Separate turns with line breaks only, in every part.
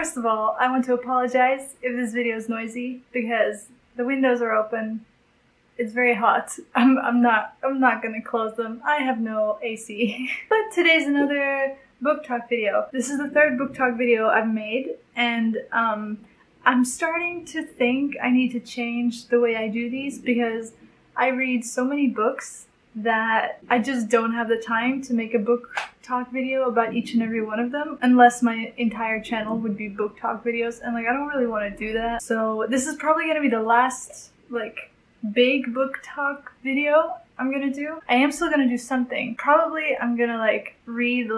First of all, I want to apologize if this video is noisy because the windows are open. It's very hot. I'm not gonna close them. I have no AC. But today's another book talk video. This is the third book talk video I've made, and I'm starting to think I need to change the way I do these because I read so many books that I just don't have the time to make a book talk video about each and every one of them, unless my entire channel would be book talk videos, and I don't really want to do that. So this is probably gonna be the last big book talk video I'm gonna do. I am still gonna do something. Probably I'm gonna read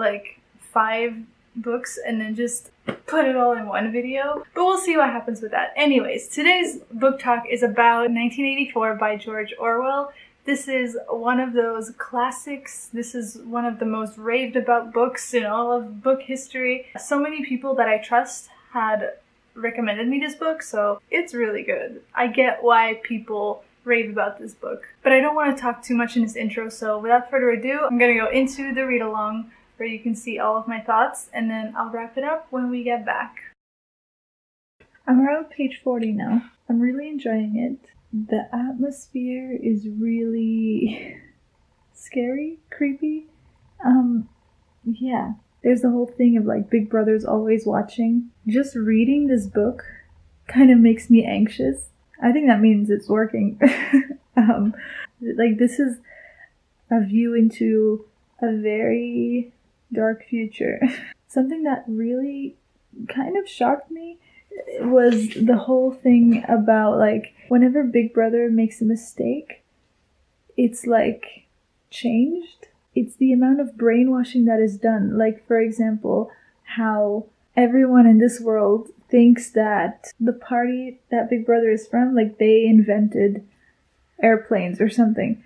5 books and then just put it all in one video, but we'll see what happens with that. Anyways, today's book talk is about 1984 by George Orwell. This is one of those classics. This is one of the most raved about books in all of book history. So many people that I trust had recommended me this book, so it's really good. I get why people rave about this book, but I don't want to talk too much in this intro, so without further ado, I'm gonna go into the read along where you can see all of my thoughts, and then I'll wrap it up when we get back. I'm around page 40 now. I'm really enjoying it. The atmosphere is really scary, creepy. Yeah. There's the whole thing of Big Brother's always watching. Just reading this book kind of makes me anxious. I think that means it's working. This is a view into a very dark future. Something that really kind of shocked me was the whole thing about whenever Big Brother makes a mistake, it's changed. It's the amount of brainwashing that is done. For example, how everyone in this world thinks that the party that Big Brother is from, they invented airplanes or something,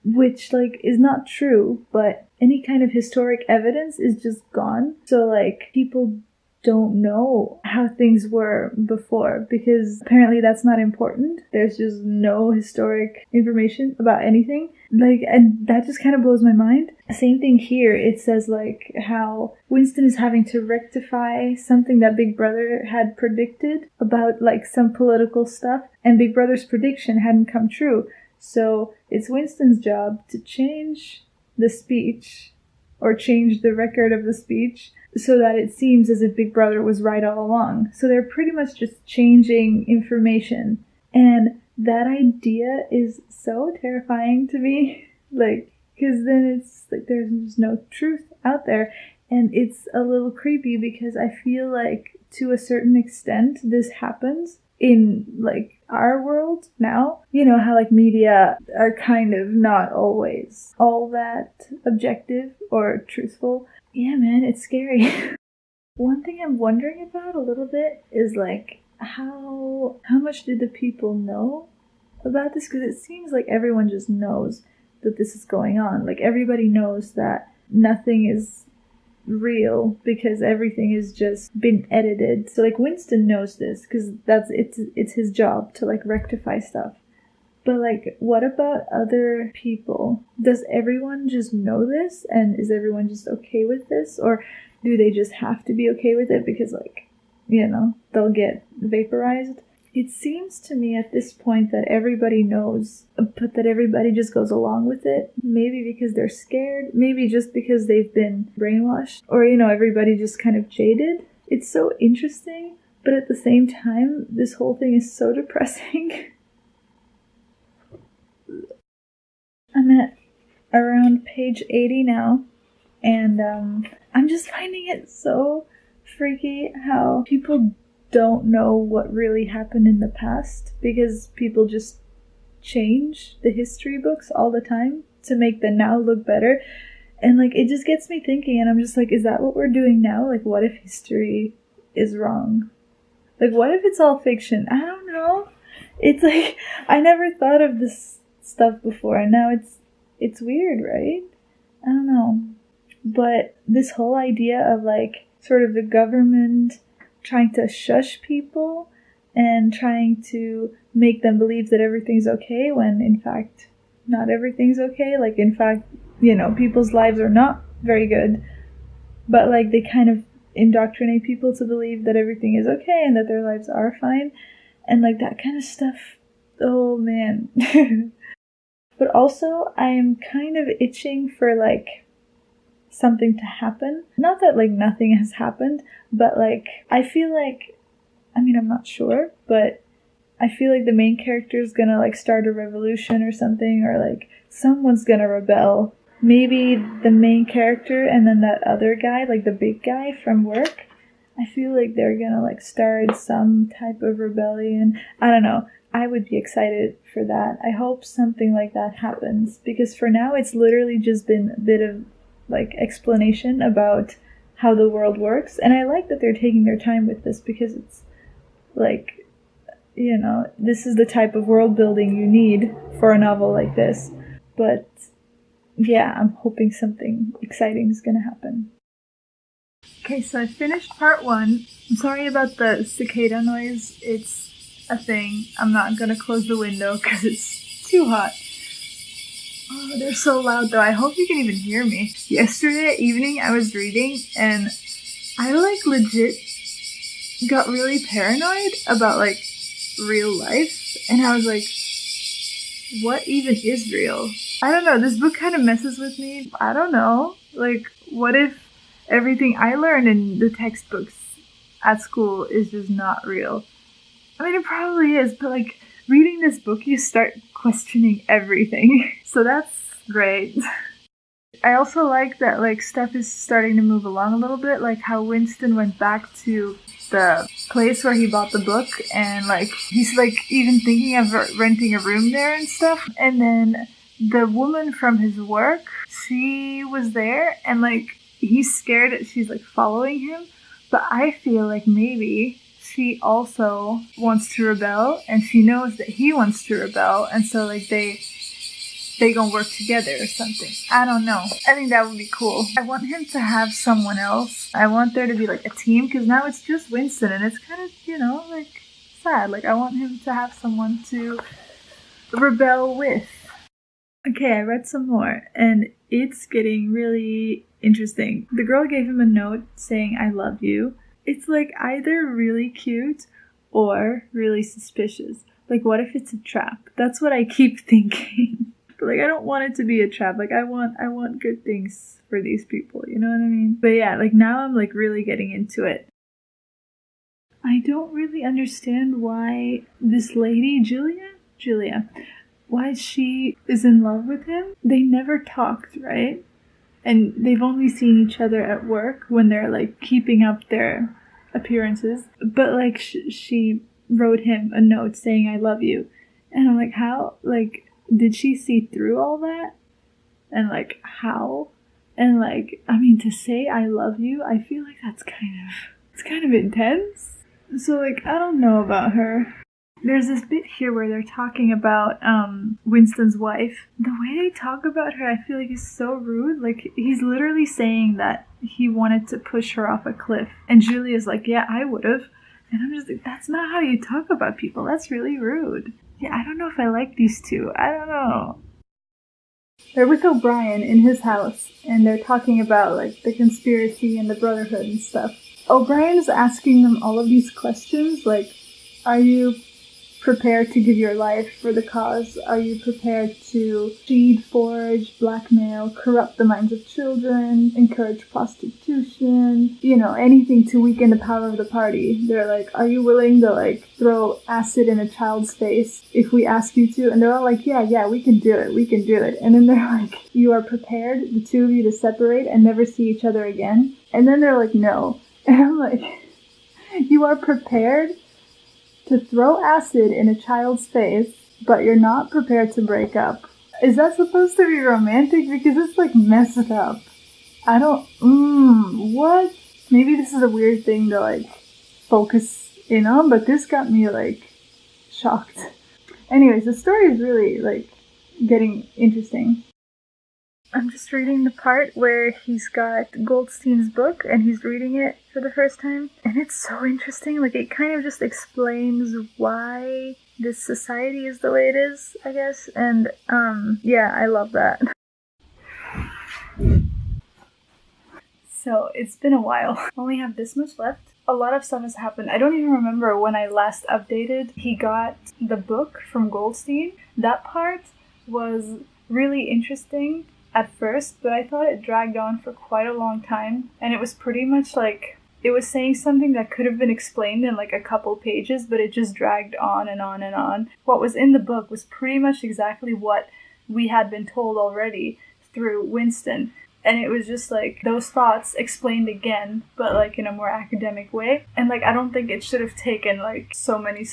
which is not true, but any kind of historic evidence is just gone. So people don't know how things were before because apparently that's not important. There's just no historic information about anything. And that just kind of blows my mind. Same thing here. It says how Winston is having to rectify something that Big Brother had predicted about some political stuff, and Big Brother's prediction hadn't come true. So it's Winston's job to change the speech or change the record of the speech so that it seems as if Big Brother was right all along. So they're pretty much just changing information. And that idea is so terrifying to me. Because then it's there's just no truth out there. And it's a little creepy because I feel to a certain extent this happens in our world now. You know how media are kind of not always all that objective or truthful. Yeah, man, it's scary. One thing I'm wondering about a little bit is how much do the people know about this? Because it seems everyone just knows that this is going on. Everybody knows that nothing is real because everything has just been edited. So Winston knows this because it's his job to rectify stuff. But what about other people? Does everyone just know this, and is everyone just okay with this, or do they just have to be okay with it because they'll get vaporized? It seems to me at this point that everybody knows, but that everybody just goes along with it. Maybe because they're scared, maybe just because they've been brainwashed, or everybody just kind of jaded. It's so interesting, but at the same time, this whole thing is so depressing. I'm at around page 80 now, and I'm just finding it so freaky how people don't know what really happened in the past because people just change the history books all the time to make the now look better. And it just gets me thinking, and I'm just is that what we're doing now? What if history is wrong? What if it's all fiction? I don't know. It's I never thought of this stuff before, and now it's weird, right? I don't know. But this whole idea of sort of the government trying to shush people and trying to make them believe that everything's okay when in fact not everything's okay. In fact, people's lives are not very good, but they kind of indoctrinate people to believe that everything is okay and that their lives are fine. And like that kind of stuff, oh man. But also, I am kind of itching for like something to happen. Not that like nothing has happened, but like I feel like, I mean, I'm not sure, but I feel like the main character is gonna like start a revolution or something, or like someone's gonna rebel. Maybe the main character and then that other guy, like the big guy from work. I feel like they're gonna like start some type of rebellion. I don't know. I would be excited for that. I hope something like that happens, because for now it's literally just been a bit of like explanation about how the world works, and I like that they're taking their time with this, because it's like, you know, this is the type of world building you need for a novel like this. But yeah, I'm hoping something exciting is gonna happen. Okay, so I finished part 1. I'm sorry about the cicada noise. It's a thing. I'm not gonna close the window because it's too hot. Oh, they're so loud though. I hope you can even hear me. Yesterday evening I was reading and I like legit got really paranoid about like real life. And I was like, what even is real? I don't know. This book kind of messes with me. I don't know. Like, what if everything I learned in the textbooks at school is just not real? I mean, it probably is, but like reading this book, you start questioning everything. So that's great. I also like that like stuff is starting to move along a little bit, like how Winston went back to the place where he bought the book, and like he's like even thinking of renting a room there and stuff. And then the woman from his work, she was there, and like he's scared that she's like following him, but I feel like maybe she also wants to rebel, and she knows that he wants to rebel, and so like they gonna work together or something. I don't know. I think that would be cool. I want him to have someone else. I want there to be like a team, because now it's just Winston and it's kind of, you know, like sad. Like I want him to have someone to rebel with. Okay, I read some more and it's getting really interesting. The girl gave him a note saying, "I love you." It's like either really cute or really suspicious. Like what if it's a trap? That's what I keep thinking. But like I don't want it to be a trap. Like I want good things for these people, you know what I mean? But yeah, like now I'm like really getting into it. I don't really understand why this lady, Julia, why she is in love with him. They never talked, right? And they've only seen each other at work when they're like keeping up their appearances. But like she wrote him a note saying, "I love you." And I'm like, how? Like, did she see through all that? And like, how? And like, I mean, to say "I love you," I feel like it's kind of intense. So like, I don't know about her. There's this bit here where they're talking about Winston's wife. The way they talk about her, I feel like is so rude. Like, he's literally saying that he wanted to push her off a cliff. And Julia's like, "Yeah, I would've." And I'm just like, that's not how you talk about people. That's really rude. Yeah, I don't know if I like these two. I don't know. They're with O'Brien in his house, and they're talking about, like, the conspiracy and the Brotherhood and stuff. O'Brien's asking them all of these questions, like, are you prepared to give your life for the cause? Are you prepared to feed, forage, blackmail, corrupt the minds of children, encourage prostitution, you know, anything to weaken the power of the party? They're like, are you willing to like throw acid in a child's face if we ask you to? And they're all like, yeah, we can do it. And then they're like, you are prepared, the two of you, to separate and never see each other again? And then they're like, no. And I'm like, you are prepared to throw acid in a child's face, but you're not prepared to break up. Is that supposed to be romantic? Because it's like messed up. I don't, what? Maybe this is a weird thing to like focus in on, but this got me like shocked. Anyways, the story is really like getting interesting. I'm just reading the part where he's got Goldstein's book and he's reading it for the first time. And it's so interesting. Like, it kind of just explains why this society is the way it is, I guess. And, yeah, I love that. So it's been a while. I only have this much left. A lot of stuff has happened. I don't even remember when I last updated. He got the book from Goldstein. That part was really interesting at first, but I thought it dragged on for quite a long time. And it was pretty much like, it was saying something that could have been explained in like a couple pages, but it just dragged on and on and on. What was in the book was pretty much exactly what we had been told already through Winston. And it was just like those thoughts explained again, but like in a more academic way. And like, I don't think it should have taken like so many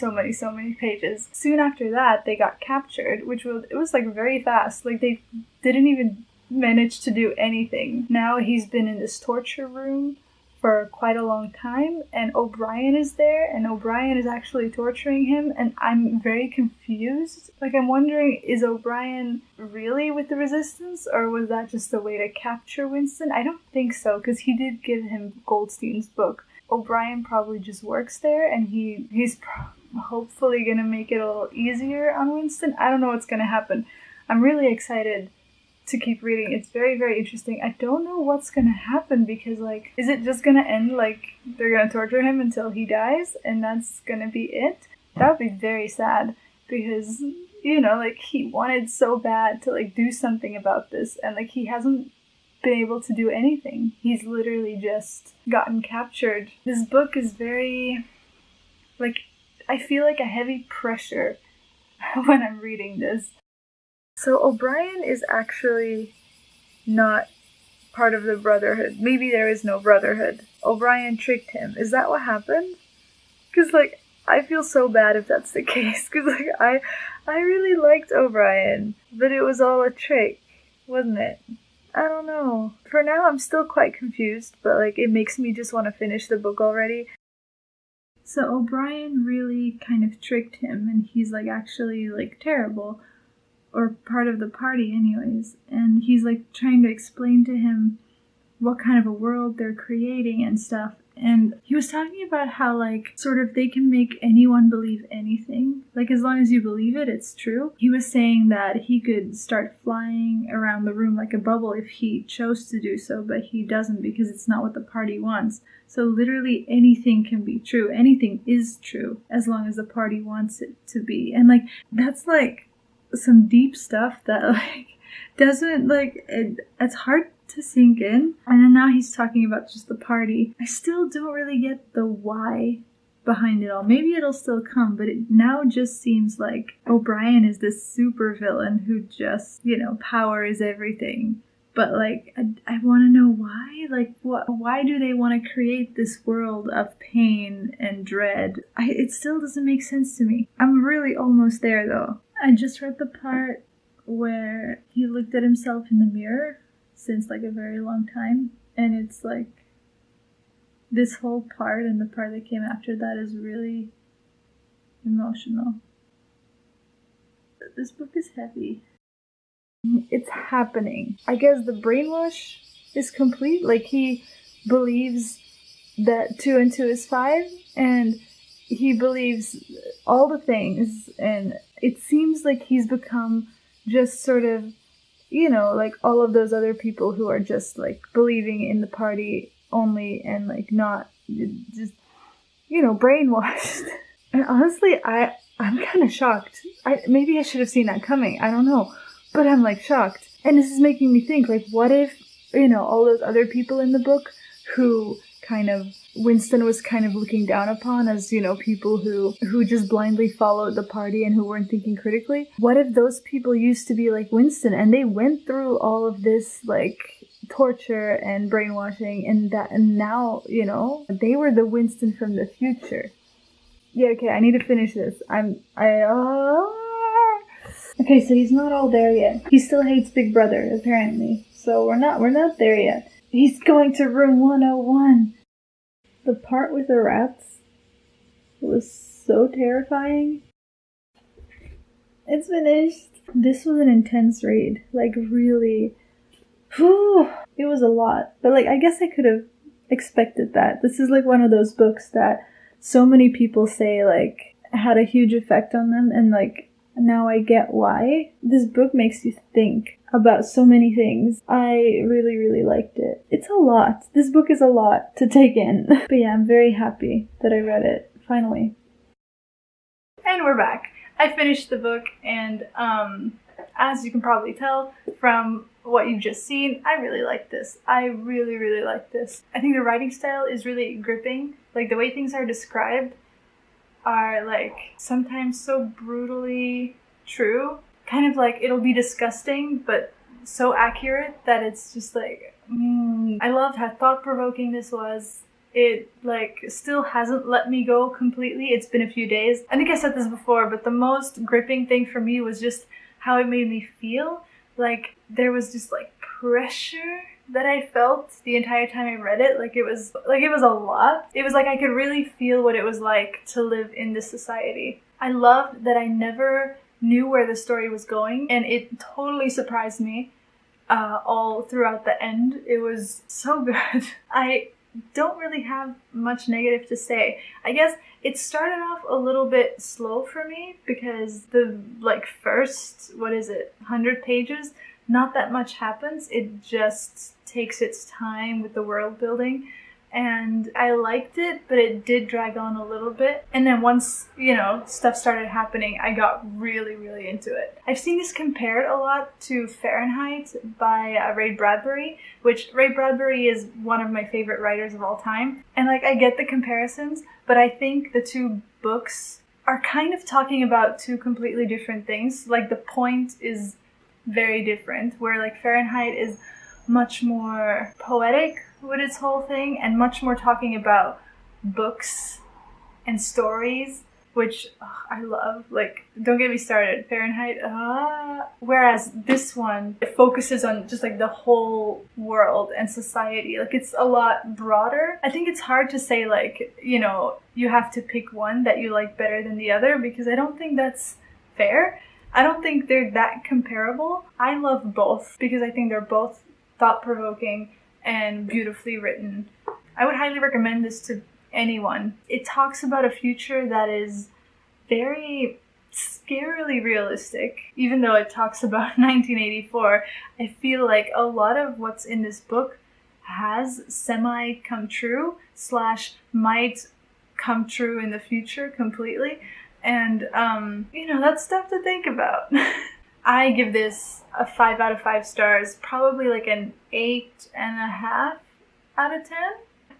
pages. Soon after that, they got captured, it was like very fast. Like they didn't even manage to do anything. Now he's been in this torture room for quite a long time, and O'Brien is there, and O'Brien is actually torturing him, and I'm very confused. Like, I'm wondering, is O'Brien really with the Resistance, or was that just a way to capture Winston? I don't think so, because he did give him Goldstein's book. O'Brien probably just works there, and he's hopefully gonna make it a little easier on Winston. I don't know what's gonna happen. I'm really excited to keep reading. It's very, very interesting. I don't know what's gonna happen, because like, is it just gonna end like they're gonna torture him until he dies and that's gonna be it? That would be very sad, because you know, like, he wanted so bad to like do something about this, and like he hasn't been able to do anything. He's literally just gotten captured. This book is very, like, I feel like a heavy pressure when I'm reading this. So O'Brien is actually not part of the Brotherhood. Maybe there is no Brotherhood. O'Brien tricked him. Is that what happened? Because, like, I feel so bad if that's the case. Because, like, I really liked O'Brien. But it was all a trick, wasn't it? I don't know. For now, I'm still quite confused. But, like, it makes me just want to finish the book already. So O'Brien really kind of tricked him. And he's, like, actually, like, terrible. Or part of the party anyways, and he's like trying to explain to him what kind of a world they're creating and stuff. And he was talking about how like sort of they can make anyone believe anything, like as long as you believe it, it's true. He was saying that he could start flying around the room like a bubble if he chose to do so, but he doesn't, because it's not what the party wants. So literally anything can be true. Anything is true as long as the party wants it to be. And like, that's like some deep stuff that like doesn't like it's hard to sink in. And then now he's talking about just the party. I still don't really get the why behind it all. Maybe it'll still come, but it now just seems like O'Brien is this super villain who just, you know, power is everything. But like, I want to know why. Like, why do they want to create this world of pain and dread? It still doesn't make sense to me. I'm really almost there though. I just read the part where he looked at himself in the mirror since like a very long time. And it's like, this whole part and the part that came after that is really emotional. This book is heavy. It's happening. I guess the brainwash is complete. Like, he believes that 2 and 2 is 5, and he believes all the things, and it seems like he's become just sort of, you know, like all of those other people who are just like believing in the party only and like not just, you know, brainwashed. And honestly, I'm kind of shocked. Maybe I should have seen that coming. I don't know. But I'm like shocked. And this is making me think, like, what if, you know, all those other people in the book who kind of Winston was kind of looking down upon as, you know, people who just blindly followed the party and who weren't thinking critically. What if those people used to be like Winston and they went through all of this, like, torture and brainwashing and now, you know, they were the Winston from the future. Yeah, okay, I need to finish this. Okay, so he's not all there yet. He still hates Big Brother, apparently. So we're not there yet. He's going to room 101. The part with the rats was so terrifying. It's finished. This was an intense read. Like, really. Whew, it was a lot. But, like, I guess I could have expected that. This is, like, one of those books that so many people say, like, had a huge effect on them. And, like, now I get why. This book makes you think about so many things. I really, really liked it. It's a lot. This book is a lot to take in. But yeah, I'm very happy that I read it, finally. And we're back. I finished the book, and as you can probably tell from what you've just seen, I really like this. I really, really like this. I think the writing style is really gripping. Like, the way things are described are, like, sometimes so brutally true. Kind of like, it'll be disgusting, but so accurate that it's just like, I loved how thought-provoking this was. It, like, still hasn't let me go completely. It's been a few days. I think I said this before, but the most gripping thing for me was just how it made me feel. Like, there was just, like, pressure that I felt the entire time I read it. It was a lot. It was like I could really feel what it was like to live in this society. I loved that I never knew where the story was going, and it totally surprised me all throughout the end. It was so good. I don't really have much negative to say. I guess it started off a little bit slow for me because the first 100 pages, not that much happens. It just takes its time with the world building, and I liked it, but it did drag on a little bit. And then once, stuff started happening, I got really, really into it. I've seen this compared a lot to Fahrenheit by Ray Bradbury, which Ray Bradbury is one of my favorite writers of all time. And I get the comparisons, but I think the two books are kind of talking about two completely different things. The point is very different, where Fahrenheit is much more poetic with its whole thing, and much more talking about books and stories, which I love. Don't get me started, Fahrenheit. Whereas this one, it focuses on just the whole world and society. It's a lot broader. I think it's hard to say you have to pick one that you like better than the other, because I don't think that's fair. I don't think they're that comparable. I love both because I think they're both thought-provoking and beautifully written. I would highly recommend this to anyone. It talks about a future that is very scarily realistic. Even though it talks about 1984, I feel like a lot of what's in this book has semi-come true / might come true in the future completely. And, that's stuff to think about. I give this a 5 out of 5 stars, probably an 8.5 out of 10.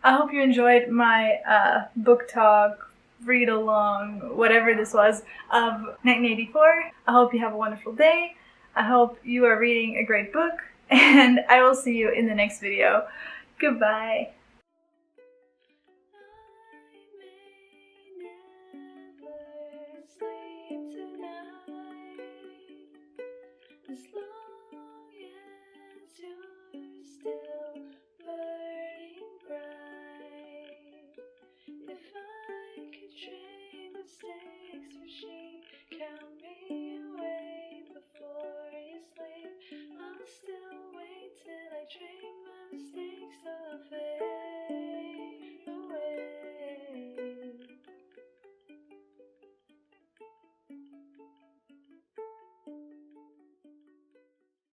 I hope you enjoyed my book talk, read along, whatever this was, of 1984. I hope you have a wonderful day. I hope you are reading a great book, and I will see you in the next video. Goodbye.